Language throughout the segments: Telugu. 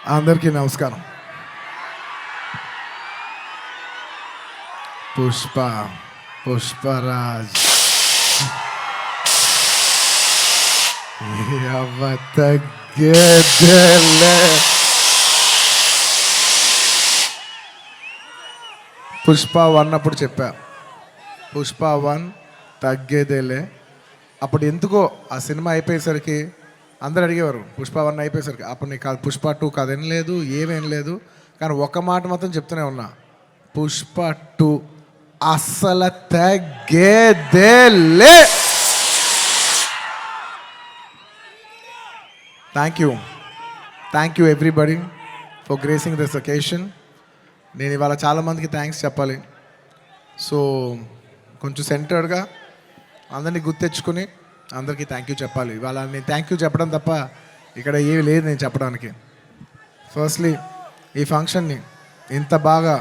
అందరికీ నమస్కారం. పుష్పరాజ్ తగ్గేదేలే. పుష్ప 1 అప్పుడు చెప్పా, పుష్ప 1 తగ్గేదేలే. అప్పుడు ఎందుకో ఆ సినిమా అయిపోయేసరికి అందరు అడిగేవారు, పుష్ప 1 అయిపోయేసరికి అప్పుడు నీకు కాదు పుష్ప 2 కథ లేదు, ఏమేం లేదు. కానీ ఒక మాట మాత్రం చెప్తూనే ఉన్నా, పుష్ప 2 అస్సలు తగ్గేదేలే. Thank you everybody for gracing this occasion. నేను ఇవాళ చాలామందికి థ్యాంక్స్ చెప్పాలి. సో కొంచెం సెంటర్డ్గా అందరినీ గుర్తెచ్చుకుని అందరికీ థ్యాంక్ యూ చెప్పాలి. ఇవాళ నేను థ్యాంక్ యూ చెప్పడం తప్ప ఇక్కడ ఏమీ లేదు నేను చెప్పడానికి. ఫస్ట్లీ ఈ ఫంక్షన్ని ఇంత బాగా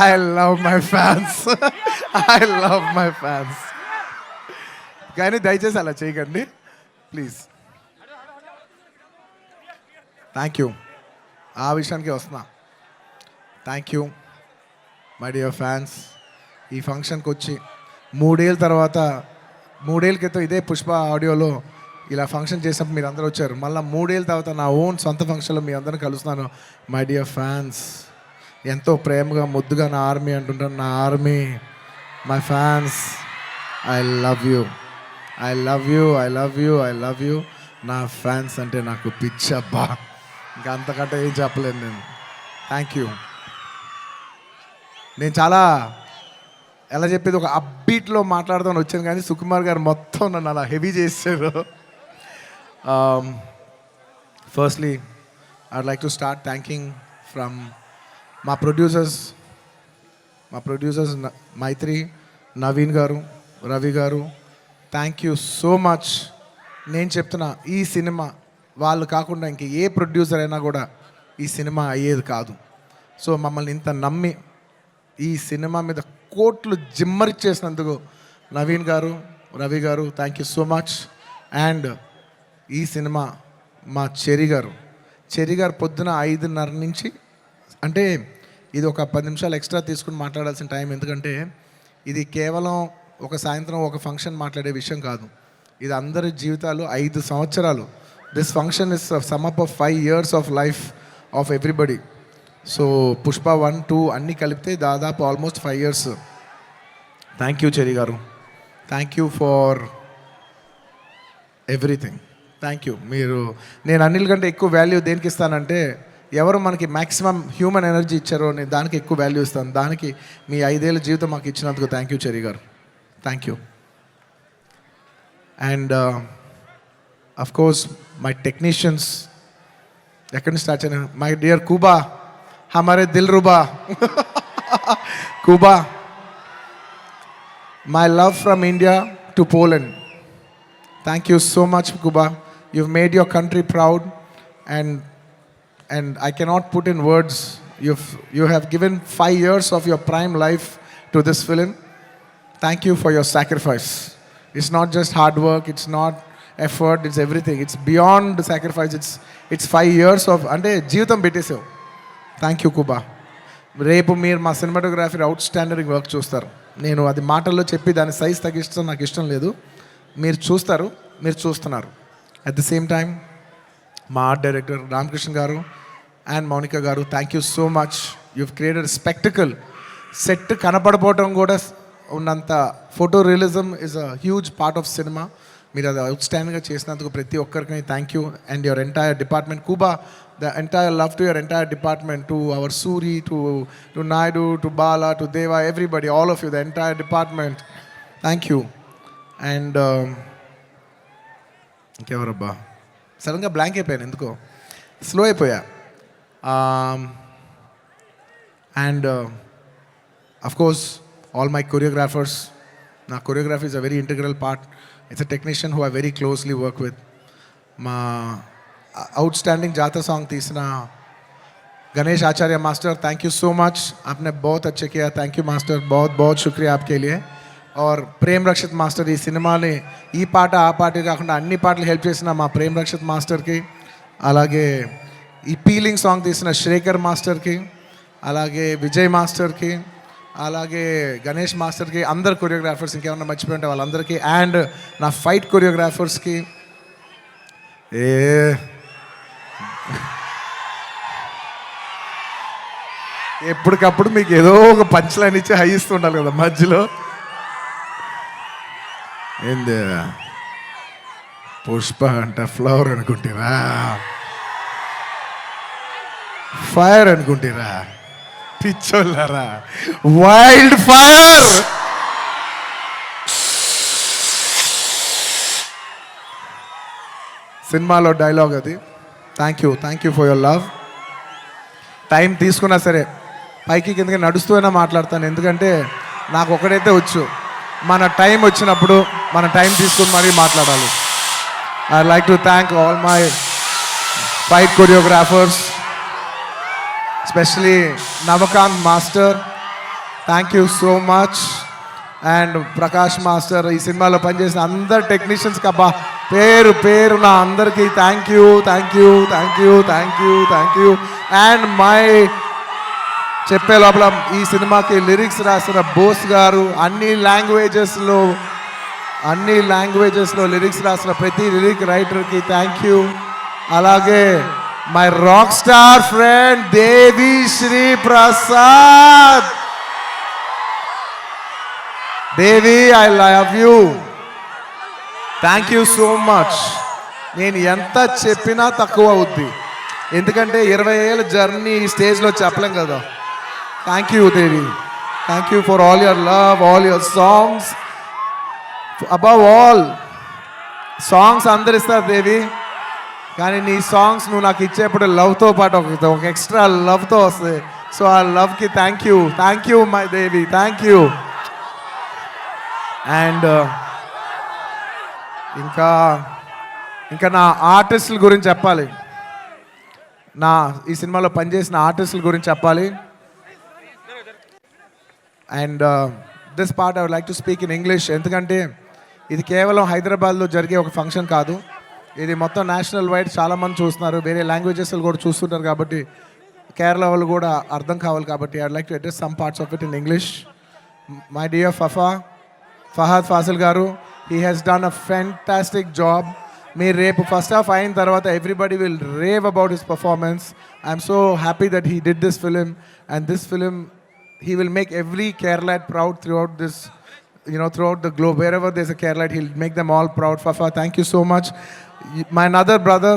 I love my fans. I love my fans. కానీ దయచేసి అలా చేయకండి ప్లీజ్. Thank you. ఆ విషయానికి వస్తున్నా. Thank you my dear fans. ఈ ఫంక్షన్కి వచ్చి 3 ఏళ్ళ తర్వాత, 3 ఏళ్ళ క్రితం ఇదే పుష్ప ఆడియోలో ఇలా ఫంక్షన్ చేసినప్పుడు మీరు అందరూ వచ్చారు. మళ్ళీ 3 ఏళ్ళ తర్వాత నా ఓన్ సొంత ఫంక్షన్లో మీ అందరిని కలుస్తున్నాను. మై డియర్ ఫ్యాన్స్, ఎంతో ప్రేమగా ముద్దుగా నా ఆర్మీ అంటుంటాను. నా army, my fans, I love you, I love you, I love you, I love you. నా ఫ్యాన్స్ అంటే నాకు పిచ్చబ్బా, ఇంకా అంతకంటే ఏం చెప్పలేను నేను. Thank you. నేను చాలా ఎలా చెప్పేది, ఒక అప్బీట్లో మాట్లాడదామని వచ్చాను కానీ సుకుమార్ గారు మొత్తం నన్ను అలా హెవీ చేశారు. Firstly I'd like to start thanking from మా ప్రొడ్యూసర్స్ మైత్రి, నవీన్ గారు, రవి గారు. Thank you so much. నేను చెప్తున్నా, ఈ సినిమా వాళ్ళు కాకుండా ఇంక ఏ ప్రొడ్యూసర్ అయినా కూడా ఈ సినిమా అయ్యేది కాదు. సో మమ్మల్ని ఇంత నమ్మి ఈ సినిమా మీద కోట్లు జిమ్మరిచ్చేసినందుకు నవీన్ గారు, రవి గారు, thank you so much. And ఈ సినిమా మా చెరి గారు పొద్దున 5:30 నుంచి, అంటే ఇది ఒక 10 నిమిషాలు ఎక్స్ట్రా తీసుకుని మాట్లాడాల్సిన టైం. ఎందుకంటే ఇది కేవలం ఒక సాయంత్రం ఒక ఫంక్షన్ మాట్లాడే విషయం కాదు. ఇది అందరి జీవితాలు 5 సంవత్సరాలు. This function is sum up of 5 years of life of everybody. So Pushpa 1, 2 అన్నీ కలిపితే దాదాపు almost 5 years. Thank you Cherry గారు, thank you for everything. Thank you. నేను అన్నిల కంటే ఎక్కువ వాల్యూ దేనికి ఇస్తానంటే, ఎవరు మనకి మ్యాక్సిమం హ్యూమన్ ఎనర్జీ ఇచ్చారో నేను దానికి ఎక్కువ వాల్యూ ఇస్తాను. దానికి మీ 5 ఏళ్ళ జీవితం మాకు ఇచ్చినందుకు థ్యాంక్ యూ చెరి గారు, thank you. And of course my technicians, ఎక్కడి నుంచి స్టార్ట్ అయినా, మై డియర్ కుబా, హమారే దిల్ రుబా Kuba, my love from India to Poland. Thank you so much, Kuba. You've made your country proud, and I cannot put in words. You have given 5 years of your prime life to this film. Thank you for your sacrifice. It's not just hard work, it's not effort, it's everything. It's beyond the sacrifice. It's 5 years of ante jeevitam పెట్టేసావు. Thank you, Kuba. రేపు మీరు మా సినిమాటోగ్రఫీ అవుట్స్టాండింగ్ వర్క్ చూస్తారు. నేను అది మాటల్లో చెప్పి దాని సైజ్ తగ్గిస్తాం నాకు ఇష్టం లేదు. మీరు చూస్తారు, మీరు చూస్తున్నారు. అట్ ది సేమ్ టైం మా ఆర్ట్ డైరెక్టర్ రామకృష్ణ గారు అండ్ మౌనిక గారు, thank you so much. You've created spectacle. Set కనపడపోవటం కూడా ఉన్నంత photo realism is a huge part of cinema. మీరు అది అవుట్స్టాండింగ్గా చేసినందుకు ప్రతి ఒక్కరికి thank you. And your entire department Kuba, the entire love to your entire department, to our Suri, to Naidu, to Bala, to Deva, everybody, all of you, the entire department, thank you. And ఇంకెవరబ్బా, సడన్గా బ్లాంక్ అయిపోయాను, ఎందుకో స్లో అయిపోయా. And Of course, all my choreographers. Now, choreography is a very integral part. It's a technician who I very closely work with. మా outstanding जाता song तीसरा Ganesh Acharya master, thank you so much, आपने बहुत अच्छे किया. थैंक यू मास्टर, बहुत बहुत शुक्रिया आपके लिए. और ప్రేమ్ రక్షిత్ మాస్టర్ ఈ సినిమాని ఈ పాట ఆ పాట కాకుండా అన్ని పాటలు హెల్ప్ చేసిన మా ప్రేమ్ రక్షిత్ మాస్టర్కి, అలాగే ఈ పీలింగ్ సాంగ్ తీసిన శ్రేఖర్ మాస్టర్కి, అలాగే విజయ్ మాస్టర్కి, అలాగే గణేష్ మాస్టర్కి, అందరు కొరియోగ్రాఫర్స్, ఇంకేమన్నా మర్చిపోయి ఉంటే వాళ్ళందరికీ, అండ్ నా ఫైట్ కొరియోగ్రాఫర్స్కి. ఎప్పటికప్పుడు మీకు ఏదో ఒక పంచ్ లైన్ ఇచ్చి హై ఇస్తుండాలి కదా మధ్యలో. ఏంది పుష్ప అంట ఫ్లవర్ అనుకుంటారా, ఫైర్ అనుకుంటారా, పిచ్చోళ్ళారా, వైల్డ్ ఫైర్. సినిమాలో డైలాగ్ అది. Thank you for your love. Time తీసుకున్నా సరే పైకి కిందకి నడుస్తూనే మాట్లాడతాను, ఎందుకంటే నాకు ఒకటైతే వచ్చు, మన టైం వచ్చినప్పుడు మన టైం తీసుకుని మరీ మాట్లాడాలి. I like to thank all my fight choreographers, especially Navakanth master, thank you so much. And Prakash master, ఈ సినిమాలో పనిచేసిన అందరు టెక్నీషియన్స్కి అబ్బా పేరు నా అందరికీ థ్యాంక్ యూ. అండ్ మై చెప్పే లోపల ఈ సినిమాకి లిరిక్స్ రాసిన బోస్ గారు, అన్ని లాంగ్వేజెస్లో లిరిక్స్ రాసిన ప్రతి లిరిక్ రైటర్కి థ్యాంక్ యూ. అలాగే my rock star friend Devi Shri Prasad. Devi, I love you, thank you so much. నేను ఎంత చెప్పినా తక్కువ అవుద్ది, ఎందుకంటే 20 ఏళ్ళ జర్నీ ఈ స్టేజ్లో చెప్పలేం కదా. Thank you Devi, thank you for all your love, all your songs. Above all songs అందరు ఇస్తారు దేవి, కానీ నీ సాంగ్స్ నువ్వు నాకు ఇచ్చేప్పుడు లవ్తో పాటు ఒక ఎక్స్ట్రా లవ్తో వస్తుంది. సో ఆ లవ్కి thank you my Devi, thank you. And ఇంకా నా ఆర్టిస్టుల గురించి చెప్పాలి, ఈ సినిమాలో పనిచేసిన ఆర్టిస్టుల గురించి చెప్పాలి. And this part I would like to speak in English, ఎందుకంటే ఇది కేవలం హైదరాబాద్లో జరిగే ఒక ఫంక్షన్ కాదు, ఇది మొత్తం నేషనల్ వైడ్ చాలామంది చూస్తున్నారు, వేరే లాంగ్వేజెస్ కూడా చూస్తుంటారు, కాబట్టి కేరళ వాళ్ళు కూడా అర్థం కావాలి, కాబట్టి I would like to address some parts of it in English. My dear Fahadh Faasil garu, he has done a fantastic job. మీరు రేపు ఫస్ట్ హాఫ్ అయిన తర్వాత everybody will rave about his performance. I'm so happy that he did this film, and this film he will make every Keralite proud throughout this, throughout the globe. Wherever there's a Keralite, he'll make them all proud. Fafa, thank you so much. My another brother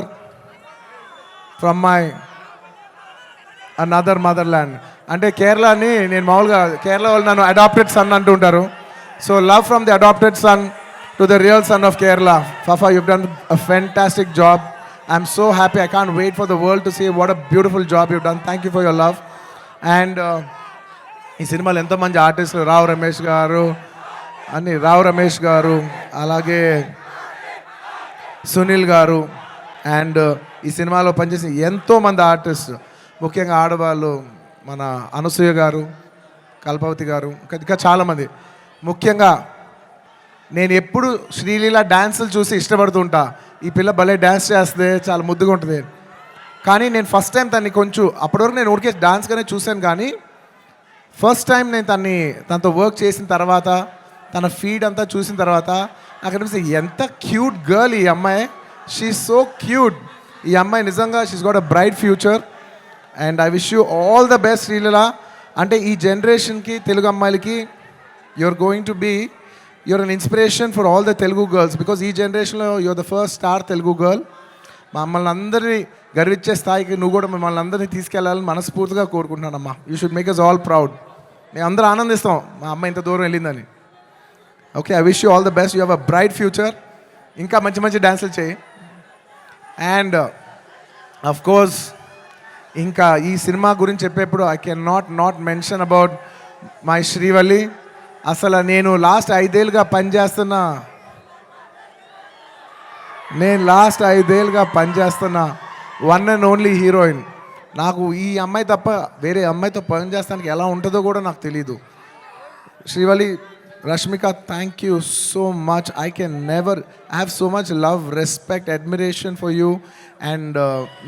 from my another motherland. అంటే కేరళని నేను మామూలుగా కేరళ వాళ్ళు నన్ను అడాప్టెడ్ సన్ అంటుంటారు. So love from the adapted son to the real son of Kerala. Fafa, you've done a fantastic job. I'm so happy. I can't wait for the world to see what a beautiful job you've done. Thank you for your love. And ఈ సినిమాలో ఎంతోమంది ఆర్టిస్టులు, రావు రమేష్ గారు, అలాగే సునీల్ గారు, అండ్ ఈ సినిమాలో పనిచేసిన ఎంతోమంది ఆర్టిస్ట్, ముఖ్యంగా ఆడవాళ్ళు, మన అనసూయ గారు, కల్పవతి గారు, ఇంకా చాలామంది. ముఖ్యంగా నేను ఎప్పుడు శ్రీలీల డ్యాన్సులు చూసి ఇష్టపడుతుంటా, ఈ పిల్ల భలే డ్యాన్స్ చేస్తే చాలా ముద్దుగా ఉంటుంది. కానీ నేను ఫస్ట్ టైం తన్ని కొంచెం, అప్పటివరకు నేను ఊరికే డాన్స్గానే చూశాను, కానీ ఫస్ట్ టైం నేను తనతో వర్క్ చేసిన తర్వాత, తన ఫీడ్ అంతా చూసిన తర్వాత నాకు అనిపిస్తుంది ఎంత క్యూట్ గర్ల్ ఈ అమ్మాయి. She so cute. ఈ అమ్మాయి నిజంగా she's got a bright future, and I wish you all the best Sreeleela. అంటే ఈ జనరేషన్కి, తెలుగు అమ్మాయిలకి you're an inspiration for all the Telugu girls, because ఈ జనరేషన్లో you're the first star Telugu girl. మమ్మల్ని అందరినీ గర్వించే స్థాయికి నువ్వు కూడా మిమ్మల్ని అందరినీ తీసుకెళ్ళాలని మనస్ఫూర్తిగా కోరుకుంటున్నానమ్మా. You should make us all proud. మేము అందరూ ఆనందిస్తాం మా అమ్మ ఇంత దూరం వెళ్ళిందని. Okay, I wish you all the best. You have a bright future. ఇంకా మంచి మంచి డ్యాన్సులు చేయి. అండ్ అఫ్ కోర్స్ ఇంకా ఈ సినిమా గురించి చెప్పేప్పుడు I can not mention about my Srivalli. అసలు నేను లాస్ట్ 5 ఏళ్ళుగా పనిచేస్తున్న వన్ అండ్ ఓన్లీ హీరోయిన్. నాకు ఈ అమ్మాయి తప్ప వేరే అమ్మాయితో పని చేస్తానికి ఎలా ఉంటుందో కూడా నాకు తెలీదు. Srivalli, Rashmika, thank you so much. I have so much love, respect, admiration for you. And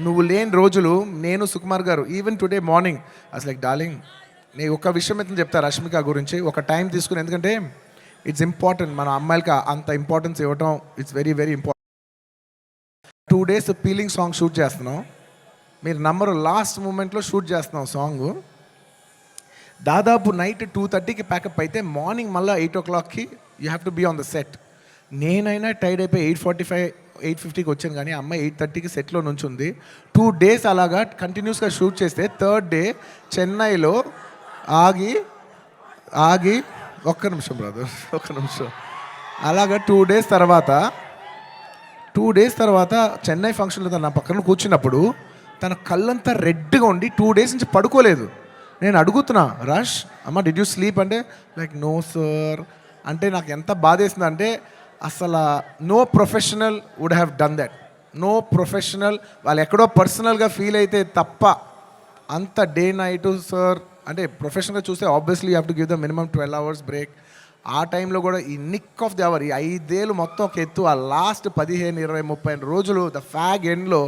నువ్వు లేని రోజులు నేను, సుకుమార్ గారు, ఈవెన్ టుడే మార్నింగ్ అసలు లైక్ డార్లింగ్, నేను ఒక విషయం అయితే చెప్తా రష్మిక గురించి, ఒక టైం తీసుకుని. ఎందుకంటే ఇట్స్ ఇంపార్టెంట్, మన అమ్మాయిలకి అంత ఇంపార్టెన్స్ ఇవ్వటం it's very very important. 2 days peeling song shoot చేస్తున్నాం. మీరు నమ్మరు, లాస్ట్ మూమెంట్లో షూట్ చేస్తున్నాం సాంగ్. దాదాపు నైట్ 2:30కి ప్యాకప్ అయితే మార్నింగ్ మళ్ళీ 8 o'clockకి you have to be on the set. నేనైనా టైర్డ్ అయిపోయి 8:45, 8:50కి వచ్చాను, కానీ అమ్మాయి 8:30కి సెట్లో నుంచి ఉంది. 2 days అలాగా కంటిన్యూస్గా షూట్ చేస్తే థర్డ్ డే చెన్నైలో ఆగి ఒక్క నిమిషం బ్రదర్, ఒక్క నిమిషం. అలాగా 2 days తర్వాత చెన్నై ఫంక్షన్లో తన పక్కన కూర్చున్నప్పుడు తన కళ్ళంతా రెడ్గా ఉండి 2 days నుంచి పడుకోలేదు. నేను అడుగుతున్నా, రష్ అమ్మ డిడ్ యూ స్లీప్ అంటే లైక్ నో సార్ అంటే నాకు ఎంత బాధేసింది అంటే అసలు no professional would have done that. No professional వాళ్ళు ఎక్కడో పర్సనల్గా ఫీల్ అయితే తప్ప అంత డే నైట్ సార్ అంటే ప్రొఫెషనల్గా చూస్తే obviously you have to give the minimum 12 hours break. ఆ టైంలో కూడా ఈ నిక్ ఆఫ్ ది అవర్, ఈ 5 ఏళ్ళు మొత్తం ఒక ఎత్తు, ఆ లాస్ట్ 15, 20, 30 రోజులు ద ఫ్యాగ్ ఎండ్లో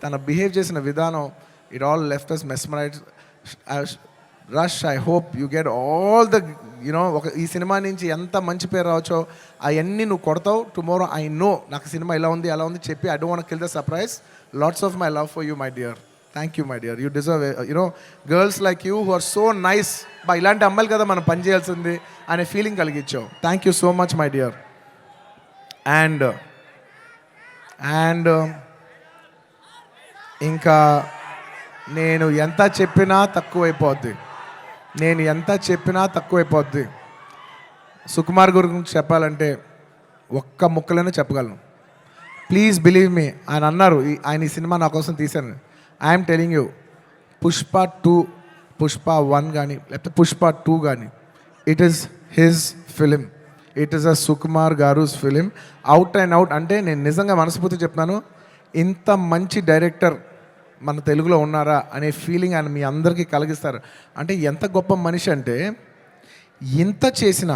తన బిహేవ్ చేసిన విధానం, it all left us mesmerise. Rush, I hope you get all the ఈ సినిమా నుంచి ఎంత మంచి పేరు రావచ్చో అవన్నీ నువ్వు కొడతావు. టుమారో ఐ నో నాకు సినిమా ఇలా ఉంది అలా ఉంది చెప్పి I don't want kill the surprise. Lots of my love for you my dear. Thank you my dear. You deserve girls like you who are so nice. ఇలాంటి అమ్మాయిలు కదా మనం పని చేయాల్సింది అనే ఫీలింగ్ కలిగించావు. Thank you so much my dear. And ఇంకా నేను ఎంత చెప్పినా తక్కువైపోద్ది. సుకుమార్ గురించి చెప్పాలంటే ఒక్క ముక్కలోనే చెప్పగలను. Please believe me. ఆయన అన్నారు ఆయన ఈ సినిమా నా కోసం తీశాను. ఐఎమ్ టెలింగ్ యూ, పుష్ప 1 కానీ లేకపోతే పుష్ప 2 కానీ it is his film. It is a Sukumar గారుస్ ఫిలిం. Out and out. అంటే నేను నిజంగా మనస్ఫూర్తి చెప్తున్నాను, ఇంత మంచి డైరెక్టర్ మన తెలుగులో ఉన్నారా అనే ఫీలింగ్ ఆయన మీ అందరికీ కలిగిస్తారు. అంటే ఎంత గొప్ప మనిషి అంటే ఇంత చేసిన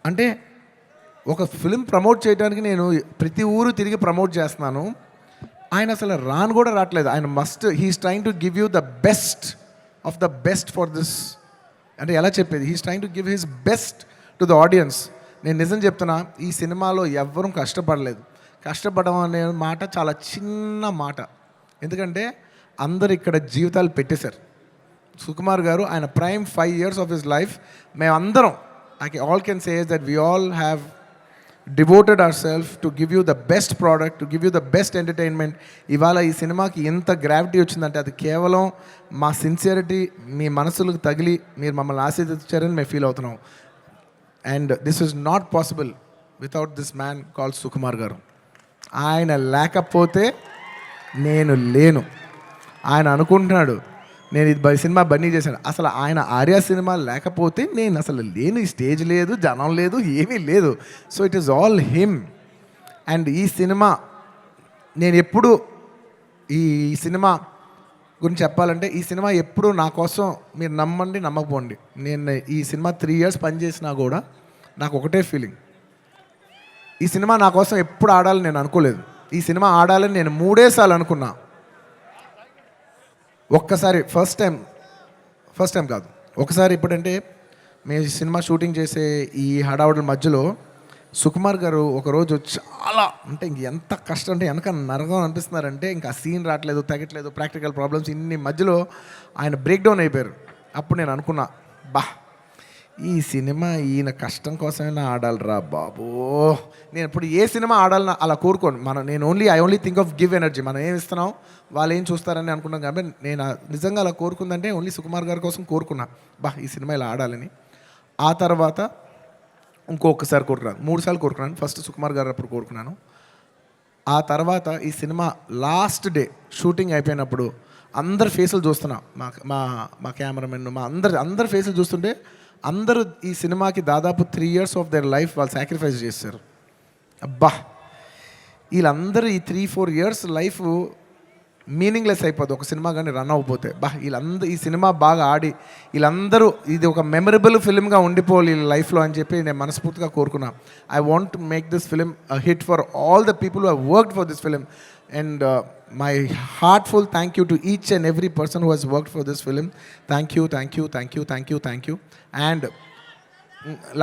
అంటే ఒక ఫిలిం ప్రమోట్ చేయడానికి నేను ప్రతి ఊరు తిరిగి ప్రమోట్ చేస్తున్నాను. ఆయన అసలు కూడా రావట్లేదు. ఆయన he's trying to give you the best of the best for this. అంటే ఎలా చెప్పేది, he's trying to give his best to the audience. నేను నిజం చెప్తున్నా, ఈ సినిమాలో ఎవ్వరూ కష్టపడలేదు. కష్టపడడం అనే మాట చాలా చిన్న మాట. ఎందుకంటే అందరు ఇక్కడ జీవితాలు పెట్టేశారు. సుకుమార్ గారు ఆయన prime 5 years of his life మేమందరం all can say is that we all have devoted our self to give you the best product, to give you the best entertainment. ఇవాళ ఈ సినిమాకి ఎంత గ్రావిటీ వచ్చిందంటే అది కేవలం మా సిన్సియరిటీ మీ మనసులకు తగిలి మీరు మమ్మల్ని ఆశీర్వదించారని మేము ఫీల్ అవుతున్నాం. And this is not possible without this man called Sukumar గారు. ఆయన లేకపోతే నేను లేను. ఆయన అనుకుంటున్నాడు నేను ఇది సినిమా బన్నీ చేశాను. అసలు ఆయన ఆర్య సినిమా లేకపోతే నేను అసలు లేను. ఈ స్టేజ్ లేదు, జనం లేదు, ఏమీ లేదు. So it is all him. And ఈ సినిమా నేను ఎప్పుడు ఈ సినిమా గురించి చెప్పాలంటే ఈ సినిమా ఎప్పుడు నా కోసం మీరు నమ్మండి నమ్మకపోండి, నేను ఈ సినిమా 3 years పనిచేసినా కూడా నాకు ఒకటే ఫీలింగ్, ఈ సినిమా నా కోసం ఎప్పుడు ఆడాలని నేను అనుకోలేదు. ఈ సినిమా ఆడాలని నేను 3 సార్లు అనుకున్నా. ఒక్కసారి ఫస్ట్ టైం కాదు, ఒకసారి ఇప్పుడంటే మేము సినిమా షూటింగ్ చేసే ఈ హడావుడి మధ్యలో సుకుమార్ గారు ఒకరోజు చాలా అంటే ఎంత కష్టం అంటే వెనక నరకం అనిపిస్తున్నారంటే ఇంకా సీన్ రావట్లేదు, తగ్గట్లేదు, ప్రాక్టికల్ ప్రాబ్లమ్స్ ఇన్ని మధ్యలో ఆయన బ్రేక్ డౌన్ అయిపోయారు. అప్పుడు నేను అనుకున్నా, ఈ సినిమా ఈయన కష్టం కోసమైనా ఆడాలిరా బాబో. నేను ఇప్పుడు ఏ సినిమా ఆడాలని అలా కోరుకోను. నేను I only think of give energy. మనం ఏం ఇస్తున్నాం వాళ్ళు ఏం చూస్తారని అనుకున్నాం. కాబట్టి నేను నిజంగా అలా కోరుకుందంటే ఓన్లీ సుకుమార్ గారి కోసం కోరుకున్నా, ఈ సినిమా ఇలా ఆడాలని. ఆ తర్వాత ఇంకొకసారి కోరుకున్నాను, 3 సార్లు కోరుకున్నాను. ఫస్ట్ సుకుమార్ గారు అప్పుడు కోరుకున్నాను. ఆ తర్వాత ఈ సినిమా లాస్ట్ డే షూటింగ్ అయిపోయినప్పుడు అందరి ఫేసులు చూస్తున్నా, మా మా మా కెమెరామెన్, మా అందరి ఫేసులు చూస్తుంటే అందరూ ఈ సినిమాకి దాదాపు 3 years ఆఫ్ దర్ లైఫ్ వాళ్ళు సాక్రిఫైస్ చేశారు. అబ్బా, వీళ్ళందరూ ఈ 3-4 years లైఫ్ మీనింగ్లెస్ అయిపోద్ది ఒక సినిమా కానీ రన్ అవ్వకపోతే. వీళ్ళందరూ ఈ సినిమా బాగా ఆడి వీళ్ళందరూ ఇది ఒక మెమరబుల్ ఫిల్మ్గా ఉండిపోవాలి వీళ్ళ లైఫ్లో అని చెప్పి నేను మనస్ఫూర్తిగా కోరుకున్నా. I want to make this film hit for all the people who have worked for this film. And my heartful thank you to each and every person who has worked for this film. Thank you. And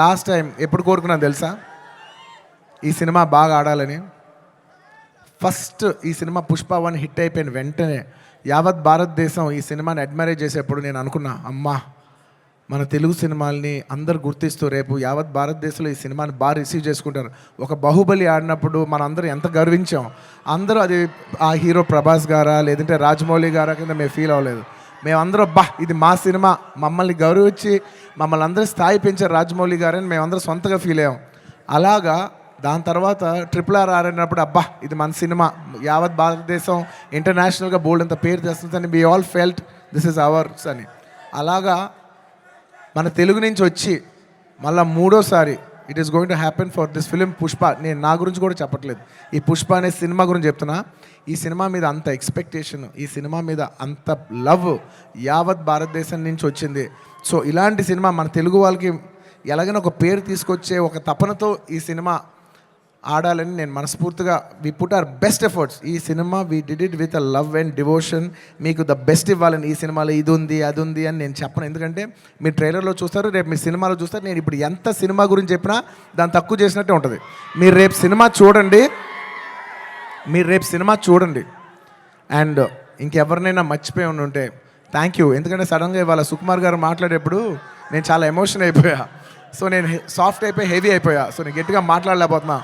last time ఎప్పుడు కోరుకున్నాను తెలుసా ఈ సినిమా బాగా ఆడాలని? ఫస్ట్ ఈ సినిమా పుష్ప 1 హిట్ అయిపోయిన వెంటనే యావత్ భారతదేశం ఈ సినిమాని అడ్మైర్ చేసేప్పుడు నేను అనుకున్నా, అమ్మా మన తెలుగు సినిమాల్ని అందరు గుర్తిస్తూ రేపు యావత్ భారతదేశంలో ఈ సినిమాని బాగా రిసీవ్ చేసుకుంటారు. ఒక బాహుబలి ఆడినప్పుడు మనం అందరూ ఎంత గర్వించాం. అందరూ అది ఆ హీరో ప్రభాస్ గారా లేదంటే రాజమౌళి గారా కింద మేము ఫీల్ అవ్వలేదు. మేమందరూ ఇది మా సినిమా, మమ్మల్ని గౌరవించి మమ్మల్ని అందరూ స్థాయి పెంచారు రాజమౌళి గారని మేమందరూ సొంతగా ఫీల్ అయ్యాం. అలాగా దాని తర్వాత RRR ఆడినప్పుడు ఇది మన సినిమా, యావత్ భారతదేశం ఇంటర్నేషనల్గా బోల్డ్ అంత పేరు తెస్తుందని we all felt this is ours అని. అలాగా మన తెలుగు నుంచి వచ్చి మళ్ళీ మూడోసారి it is going to happen for this film Pushpa. నేను నా గురించి కూడా చెప్పట్లేదు, ఈ పుష్ప అనే సినిమా గురించి చెప్తున్నా. ఈ సినిమా మీద అంత ఎక్స్పెక్టేషన్, ఈ సినిమా మీద అంత లవ్ యావత్ భారతదేశం నుంచి వచ్చింది. సో ఇలాంటి సినిమా మన తెలుగు వాళ్ళకి ఎలాగైనా ఒక పేరు తీసుకొచ్చే ఒక తపనతో ఈ సినిమా ఆడాలని నేను మనస్ఫూర్తిగా we put our best efforts. ఈ cinema we did it with a love and devotion. మీకు ద బెస్ట్ ఇవ్వాలని, ఈ సినిమాలో ఇది ఉంది అది ఉంది అని నేను చెప్పను. ఎందుకంటే మీరు ట్రైలర్లో చూస్తారు, రేపు మీ సినిమాలో చూస్తారు. నేను ఇప్పుడు ఎంత సినిమా గురించి చెప్పినా దాన్ని తక్కువ చేసినట్టే ఉంటుంది. మీరు రేపు సినిమా చూడండి. అండ్ ఇంకెవరినైనా మర్చిపోయి ఉంటే థ్యాంక్ యూ. ఎందుకంటే సడన్గా ఇవాళ సుకుమార్ గారు మాట్లాడేప్పుడు నేను చాలా ఎమోషన్ అయిపోయా. సో నేను సాఫ్ట్ అయిపోయి హెవీ అయిపోయా. సో నేను గట్టిగా మాట్లాడలేకపోతున్నా.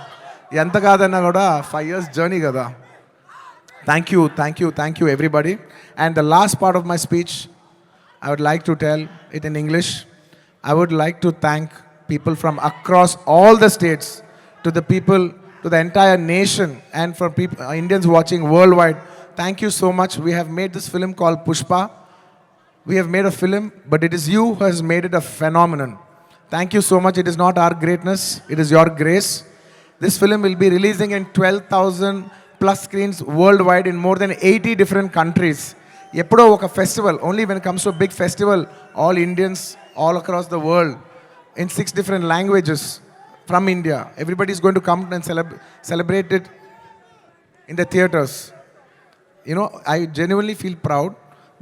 ఎంత కాదన్నా కూడా 5 years జర్నీ కదా. Thank you everybody. And the last part of my speech I would like to tell it in English. I would like to thank people from across all the states, to the people, to the entire nation, and for people Indians watching worldwide. Thank you so much. We have made this film called Pushpa. We have made a film, but it is you who has made it a phenomenon. Thank you so much. It is not our greatness, it is your grace. This film will be releasing in 12,000 plus screens worldwide in more than 80 different countries. Eppudo oka festival, only when it comes to a big festival, all Indians all across the world in 6 different languages from India, everybody is going to come and celebrate it in the theaters. You know, I genuinely feel proud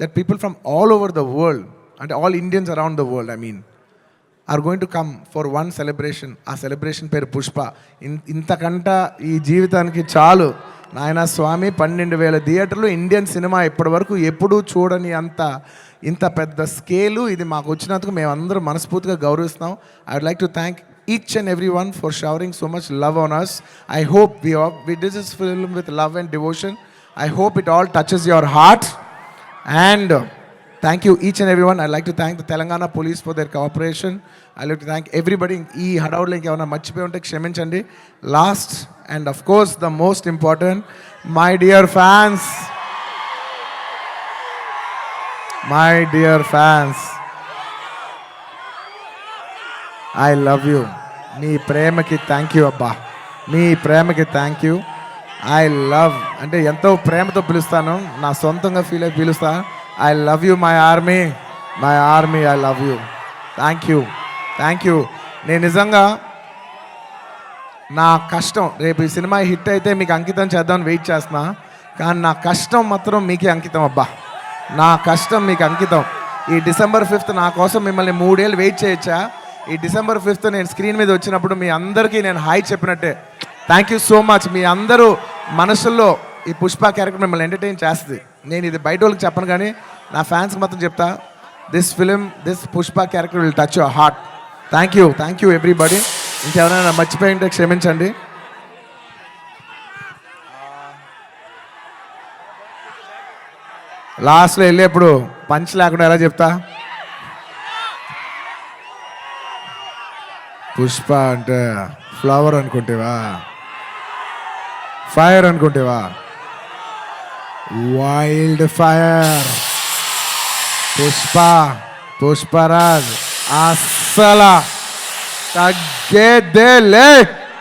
that people from all over the world, and all Indians around the world, I mean, are going to come for one celebration. ఆ సెలబ్రేషన్ పేరు పుష్ప. ఇంతకంట ఈ జీవితానికి చాలు నాయన స్వామి. 12,000 థియేటర్లు, ఇండియన్ సినిమా ఇప్పటి వరకు ఎప్పుడూ చూడని ఇంత పెద్ద స్కేలు ఇది మాకు వచ్చినందుకు మేమందరం మనస్ఫూర్తిగా గౌరవిస్తాం. I would like to thank each and everyone for showering so much love on us. I hope we did this film with love and devotion. I hope it all touches your heart. And thank you each and everyone. I'd like to thank the Telangana police for their cooperation. I'd like to thank everybody. Ee hadavulo inke machchipoyi unte kshaminchandi. Last and of course the most important, my dear fans, I love you. మీ ప్రేమకి థ్యాంక్ యూ అబ్బా, మీ ప్రేమకి థ్యాంక్ యూ. ఐ లవ్ అంటే ఎంతో ప్రేమతో పిలుస్తాను, నా సొంతంగా ఫీల్ అయి పిలుస్తాను. I love you, my army, I love you. Thank you. నేను నిజంగా నా కష్టం రేపు ఈ సినిమా హిట్ అయితే మీకు అంకితం చేద్దామని వెయిట్ చేస్తున్నా. కానీ నా కష్టం మాత్రం మీకే అంకితం అబ్బా, నా కష్టం మీకు అంకితం. ఈ December 5th నా కోసం మిమ్మల్ని 3 ఏళ్ళు వెయిట్ చేయొచ్చా? ఈ December 5th నేను స్క్రీన్ మీద వచ్చినప్పుడు మీ అందరికీ నేను హాయ్ చెప్పినట్టే. Thank you so much. మీ అందరూ మనసుల్లో ఈ పుష్ప క్యారెక్టర్ మిమ్మల్ని ఎంటర్టైన్ చేస్తుంది. నేను ఇది బయట వాళ్ళకి చెప్పను కానీ నా ఫ్యాన్స్కి మాత్రం చెప్తా, this Pushpa character will touch your heart. Thank you everybody. ఇంకెవరైనా మర్చిపోయి ఉంటే క్షమించండి. లాస్ట్లో వెళ్ళేప్పుడు పంచ్ లేకుండా ఎలా చెప్తా? పుష్ప అంటే ఫ్లవర్ అనుకుంటేవా, ఫైర్ అనుకుంటేవా? Wild fire. పుష్పరాజ్ అస్సల తగ్గేదే లేదు.